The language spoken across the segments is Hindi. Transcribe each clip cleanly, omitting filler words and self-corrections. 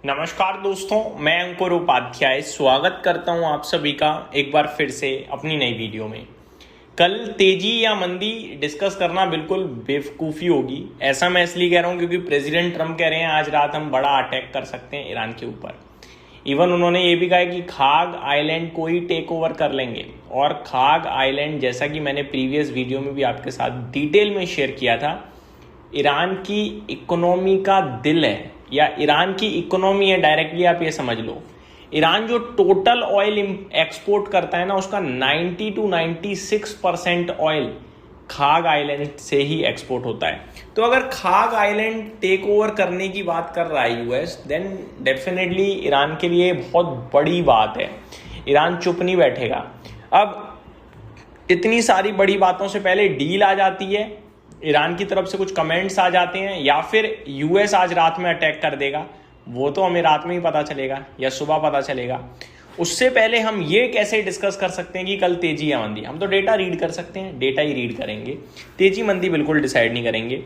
नमस्कार दोस्तों, मैं अंकुर उपाध्याय स्वागत करता हूं आप सभी का एक बार फिर से अपनी नई वीडियो में। कल तेजी या मंदी डिस्कस करना बिल्कुल बेवकूफ़ी होगी। ऐसा मैं इसलिए कह रहा हूं क्योंकि प्रेसिडेंट ट्रम्प कह रहे हैं आज रात हम बड़ा अटैक कर सकते हैं ईरान के ऊपर। इवन उन्होंने ये भी कहा है कि खाग आइलैंड को ही टेक ओवर कर लेंगे। और खाग आइलैंड, जैसा कि मैंने प्रीवियस वीडियो में भी आपके साथ डिटेल में शेयर किया था, ईरान की इकोनॉमी का दिल है या ईरान की इकोनॉमी है। डायरेक्टली आप ये समझ लो, ईरान जो टोटल ऑयल एक्सपोर्ट करता है ना, उसका 90 to 96% ऑयल खाग आइलैंड से ही एक्सपोर्ट होता है। तो अगर खाग आइलैंड टेक ओवर करने की बात कर रहा है यूएस, देन डेफिनेटली ईरान के लिए बहुत बड़ी बात है। ईरान चुप नहीं बैठेगा। अब इतनी सारी बड़ी बातों से पहले डील आ जाती है, ईरान की तरफ से कुछ कमेंट्स आ जाते हैं, या फिर यूएस आज रात में अटैक कर देगा, वो तो हमें रात में ही पता चलेगा या सुबह पता चलेगा। उससे पहले हम ये कैसे डिस्कस कर सकते हैं कि कल तेजी या मंदी? हम तो डेटा रीड कर सकते हैं, डेटा ही रीड करेंगे। तेजी मंदी बिल्कुल डिसाइड नहीं करेंगे।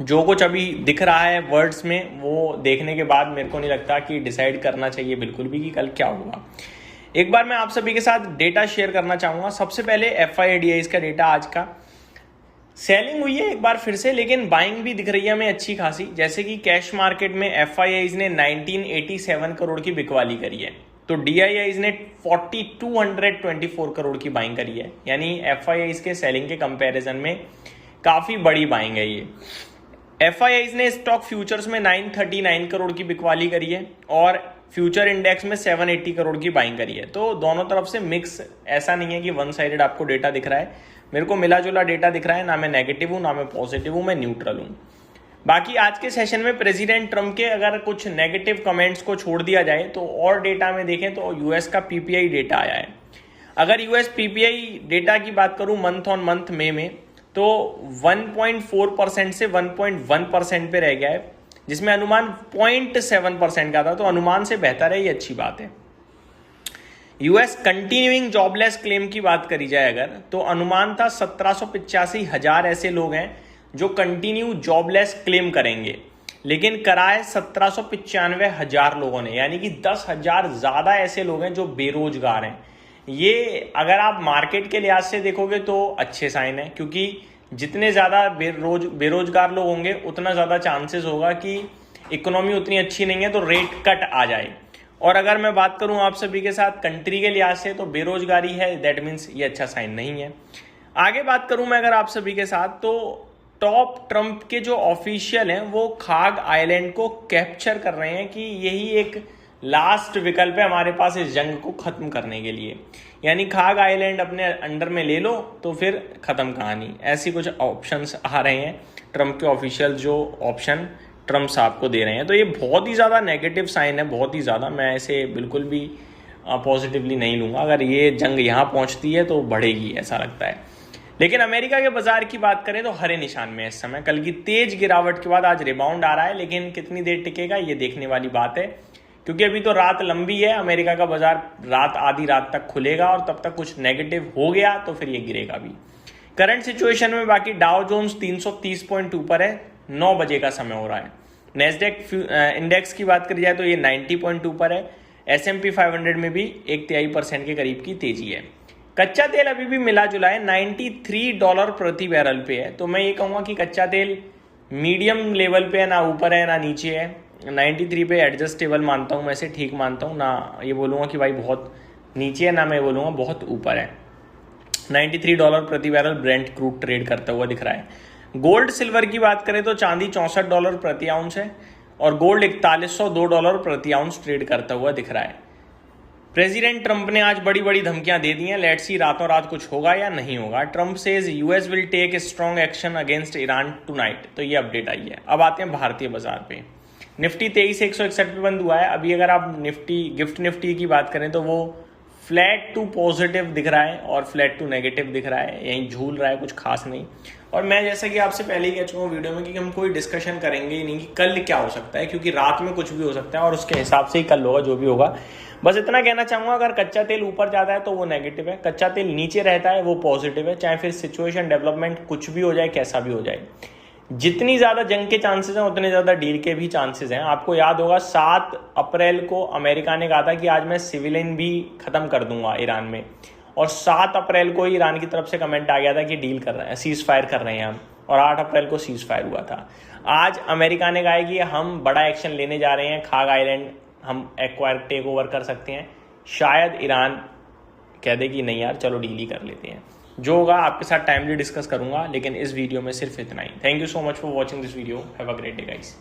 जो कुछ अभी दिख रहा है वर्ड्स में, वो देखने के बाद मेरे को नहीं लगता कि डिसाइड करना चाहिए बिल्कुल भी कि कल क्या होगा। एक बार मैं आप सभी के साथ डेटा शेयर करना चाहूँगा। सबसे पहले FIDIs का डेटा आज का। सेलिंग हुई है एक बार फिर से, लेकिन बाइंग भी दिख रही है हमें अच्छी खासी। जैसे कि कैश मार्केट में FIIs ने 1987 करोड़ की बिकवाली करी है, तो DIIs ने 4224 करोड़ की बाइंग करी है। यानी FIIs के सेलिंग के कंपैरिजन में काफ़ी बड़ी बाइंग है ये। FIIs ने स्टॉक फ्यूचर्स में 939 करोड़ की बिकवाली करी है और फ्यूचर इंडेक्स में 780 करोड़ की बाइंग करी है। तो दोनों तरफ से मिक्स, ऐसा नहीं है कि वन साइडेड आपको डेटा दिख रहा है। मेरे को मिला जुला डेटा दिख रहा है, ना मैं नेगेटिव हूँ ना मैं पॉजिटिव हूँ, मैं न्यूट्रल हूँ। बाकी आज के सेशन में प्रेसिडेंट ट्रम्प के अगर कुछ नेगेटिव कमेंट्स को छोड़ दिया जाए तो और डेटा में देखें तो यूएस का PPI डेटा आया है। अगर यूएस PPI डेटा की बात करूँ मंथ ऑन मंथ मई में, तो 1.4% से 1.1% पे रह गया है, जिसमें अनुमान 0.7% का था। तो अनुमान से बेहतर है, ये अच्छी बात है। यूएस कंटिन्यूइंग जॉबलेस क्लेम की बात करी जाए अगर, तो अनुमान था 1785,000 ऐसे लोग हैं जो कंटिन्यू जॉबलेस क्लेम करेंगे, लेकिन कराए 1795,000 लोगों ने, यानी कि 10,000 ज़्यादा ऐसे लोग हैं जो बेरोजगार हैं। ये अगर आप मार्केट के लिहाज से देखोगे तो अच्छे साइन है, क्योंकि जितने ज़्यादा बेरोजगार लोग होंगे उतना ज़्यादा चांसेस होगा कि इकोनॉमी उतनी अच्छी नहीं है तो रेट कट आ जाए। और अगर मैं बात करूं आप सभी के साथ कंट्री के लिहाज से, तो बेरोजगारी है, दैट मीन्स ये अच्छा साइन नहीं है। आगे बात करूं मैं अगर आप सभी के साथ, तो टॉप ट्रम्प के जो ऑफिशियल हैं वो खाग आइलैंड को कैप्चर कर रहे हैं कि यही एक लास्ट विकल्प है हमारे पास इस जंग को खत्म करने के लिए। यानी खाग आइलैंड अपने अंडर में ले लो तो फिर खत्म कहानी। ऐसी कुछ ऑप्शंस आ रहे हैं, ट्रम्प के ऑफिशियल जो ऑप्शन ट्रम्प साहब को दे रहे हैं। तो ये बहुत ही ज़्यादा नेगेटिव साइन है, बहुत ही ज़्यादा। मैं इसे बिल्कुल भी पॉजिटिवली नहीं लूँगा। अगर ये जंग यहाँ पहुँचती है तो बढ़ेगी, ऐसा लगता है। लेकिन अमेरिका के बाजार की बात करें तो हरे निशान में इस समय। कल की तेज गिरावट के बाद आज रिबाउंड आ रहा है, लेकिन कितनी देर टिकेगा ये देखने वाली बात है, क्योंकि अभी तो रात लंबी है। अमेरिका का बाजार रात आधी रात तक खुलेगा और तब तक कुछ नेगेटिव हो गया तो फिर ये गिरेगा भी। करंट सिचुएशन में बाकी डाउ जोन्स 330 पॉइंट ऊपर है, 9 बजे का समय हो रहा है। नेस्डेक इंडेक्स की बात करी जाए तो ये 90 पॉइंट ऊपर है। S&P 500 में भी 1/3% के करीब की तेजी है। कच्चा तेल अभी भी मिला जुला है, $93 प्रति बैरल पे है। तो मैं ये कहूँगा कि कच्चा तेल मीडियम लेवल पे है, ना ऊपर है ना नीचे है। 93 पे एडजस्टेबल मानता हूँ मैं इसे, ठीक मानता हूँ। ना ये बोलूँगा कि भाई बहुत नीचे है, ना मैं बोलूँगा बहुत ऊपर है। $93 प्रति बैरल ब्रेंट क्रूड ट्रेड करता हुआ दिख रहा है। गोल्ड सिल्वर की बात करें तो चांदी $64 प्रति आउंस है और गोल्ड $4102 प्रति आउंस ट्रेड करता हुआ दिख रहा है। प्रेसिडेंट ट्रंप ने आज बड़ी बड़ी धमकियां दे दी हैं। लेट्स सी रातों रात कुछ होगा या नहीं होगा। Trump says US will take a strong action against Iran tonight. तो ये अपडेट आई है। अब आते हैं भारतीय बाजार पे। निफ्टी 23,161 पे बंद हुआ है। अभी अगर आप गिफ्ट निफ्टी की बात करें तो वो फ्लैट टू पॉजिटिव दिख रहा है और फ्लैट टू नेगेटिव दिख रहा है, यहीं झूल रहा है, कुछ खास नहीं। और मैं जैसा कि आपसे पहले ही कह चुका हूँ वीडियो में कि हम कोई डिस्कशन करेंगे ही नहीं कि कल क्या हो सकता है, क्योंकि रात में कुछ भी हो सकता है और उसके हिसाब से ही कल होगा जो भी होगा। बस इतना कहना चाहूँगा, अगर कच्चा तेल ऊपर जाता है तो वो नेगेटिव है, कच्चा तेल नीचे रहता है वो पॉजिटिव है, चाहे फिर सिचुएशन डेवलपमेंट कुछ भी हो जाए, कैसा भी हो जाए। जितनी ज़्यादा जंग के चांसेस हैं उतने ज़्यादा डील के भी चांसेस हैं। आपको याद होगा 7 अप्रैल को अमेरिका ने कहा था कि आज मैं सिविलियन भी ख़त्म कर दूंगा ईरान में, और 7 अप्रैल को ही ईरान की तरफ से कमेंट आ गया था कि डील कर रहे हैं, सीज़ फायर कर रहे हैं हम, और 8 अप्रैल को सीज़ फायर हुआ था। आज अमेरिका ने कहा है कि हम बड़ा एक्शन लेने जा रहे हैं, खाग आइलैंड हम एक्वायर टेक ओवर कर सकते हैं। शायद ईरान कह दे कि नहीं यार चलो डील ही कर लेते हैं। जो होगा आपके साथ टाइमली डिस्कस करूंगा, लेकिन इस वीडियो में सिर्फ इतना ही। Thank you so much for watching this video. Have a great day guys.